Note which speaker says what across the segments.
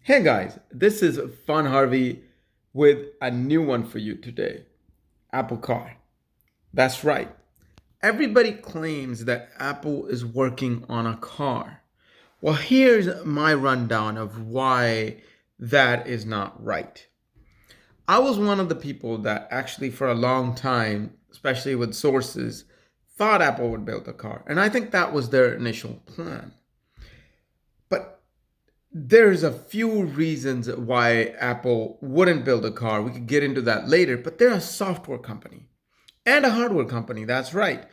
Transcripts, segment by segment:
Speaker 1: Hey guys, this is Fun Harvey with a new one for you today. Apple Car. That's right. Everybody claims that Apple is working on a car. Well, here's my rundown of why that is not right. I was one of the people that actually, for a long time, especially with sources, thought Apple would build a car. And I think that was their initial plan. But there's a few reasons why Apple wouldn't build a car. We could get into that later, but they're a software company and a hardware company. That's right.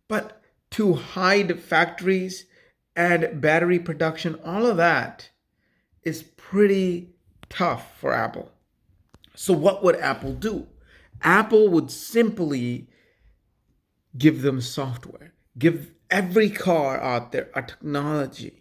Speaker 1: But to hide factories and battery production, all of that is pretty tough for Apple. So, what would Apple do? Apple would simply give them software, give every car out there a technology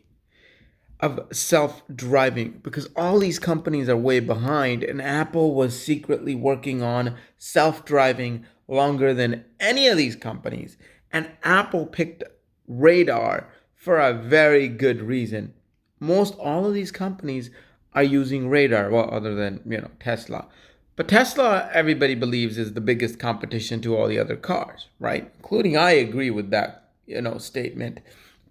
Speaker 1: of self-driving, because all these companies are way behind, and Apple was secretly working on self-driving longer than any of these companies. And Apple picked radar for a very good reason. Most all of these companies are using radar, well, other than Tesla. But Tesla, everybody believes, is the biggest competition to all the other cars, right? Including, I agree with that statement.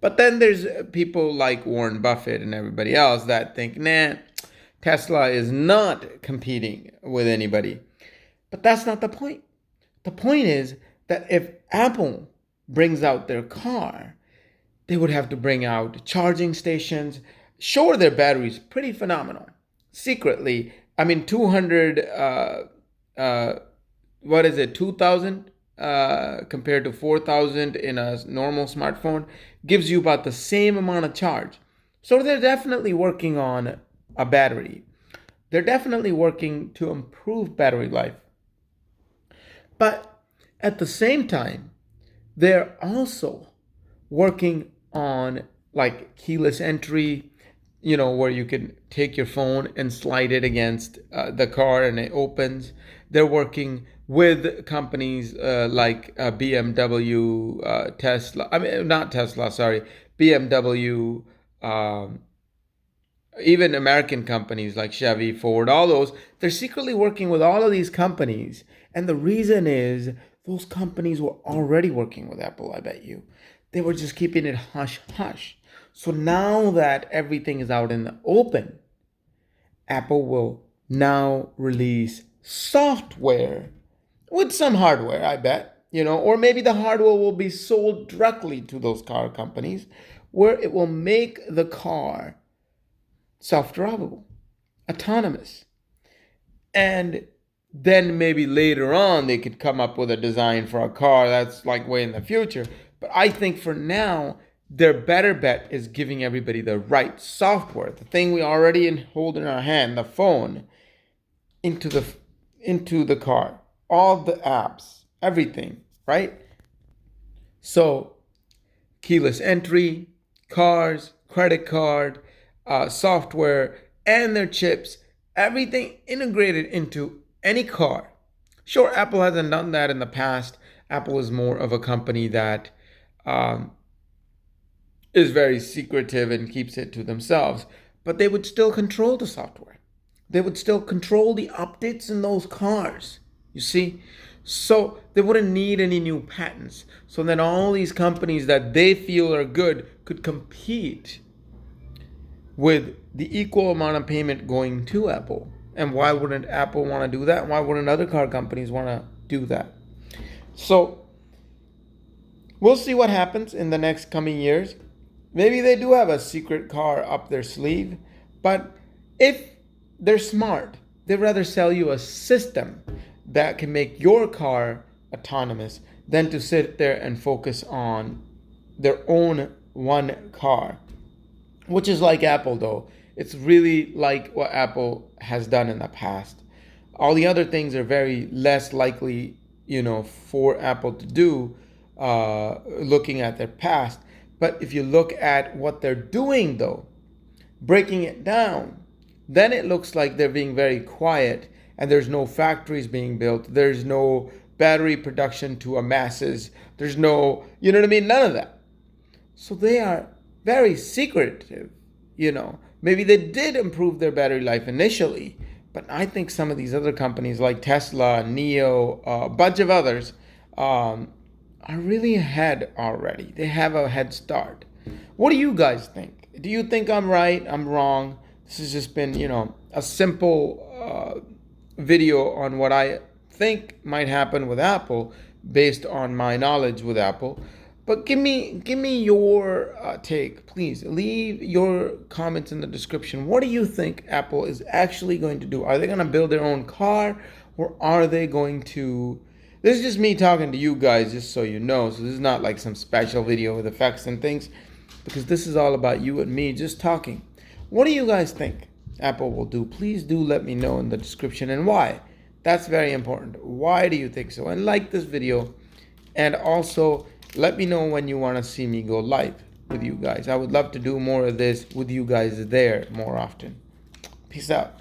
Speaker 1: But then there's people like Warren Buffett and everybody else that think, nah, Tesla is not competing with anybody. But that's not the point. The point is that if Apple brings out their car, they would have to bring out charging stations. Sure, their battery's pretty phenomenal. Secretly, I mean, 200, what is it, 2,000 compared to 4,000 in a normal smartphone gives you about the same amount of charge. So they're definitely working on a battery. They're definitely working to improve battery life. But at the same time, they're also working on like keyless entry, where you can take your phone and slide it against the car and it opens. They're working with companies like BMW, Tesla. I mean, not Tesla, sorry, BMW, um, even American companies like Chevy, Ford, all those. They're secretly working with all of these companies. And the reason is those companies were already working with Apple, I bet you. They were just keeping it hush hush. So now that everything is out in the open, Apple will now release software with some hardware, I bet, or maybe the hardware will be sold directly to those car companies where it will make the car self-drivable, autonomous. And then maybe later on they could come up with a design for a car that's like way in the future. But I think for now, their better bet is giving everybody the right software, the thing we already hold in our hand, the phone, into the car, all the apps, everything, right? So keyless entry, cars, credit card, software, and their chips, everything integrated into any car. Sure, Apple hasn't done that in the past. Apple is more of a company that um, is very secretive and keeps it to themselves, but they would still control the software. They would still control the updates in those cars. You see? So they wouldn't need any new patents. So then all these companies that they feel are good could compete with the equal amount of payment going to Apple. And why wouldn't Apple want to do that? Why wouldn't other car companies want to do that? So we'll see what happens in the next coming years. Maybe they do have a secret car up their sleeve, but if they're smart, they'd rather sell you a system that can make your car autonomous than to sit there and focus on their own one car, which is like Apple, though. It's really like what Apple has done in the past. All the other things are very less likely, for Apple to do, looking at their past. But if you look at what they're doing, though, breaking it down, then it looks like they're being very quiet and there's no factories being built. There's no battery production to a masses. There's no, you know what I mean? None of that. So they are very secretive, Maybe they did improve their battery life initially, but I think some of these other companies like Tesla, NIO, a bunch of others are really ahead already. They have a head start. What do you guys think? Do you think I'm right? I'm wrong? This has just been, a simple video on what I think might happen with Apple based on my knowledge with Apple. But give me your take, please. Leave your comments in the description. What do you think Apple is actually going to do? Are they going to build their own car, or are they going to? This is just me talking to you guys, just so you know. So this is not like some special video with effects and things, because this is all about you and me just talking. What do you guys think Apple will do? Please do let me know in the description, and why. That's very important. Why do you think so? And like this video, and also let me know when you want to see me go live with you guys. I would love to do more of this with you guys there more often. Peace out.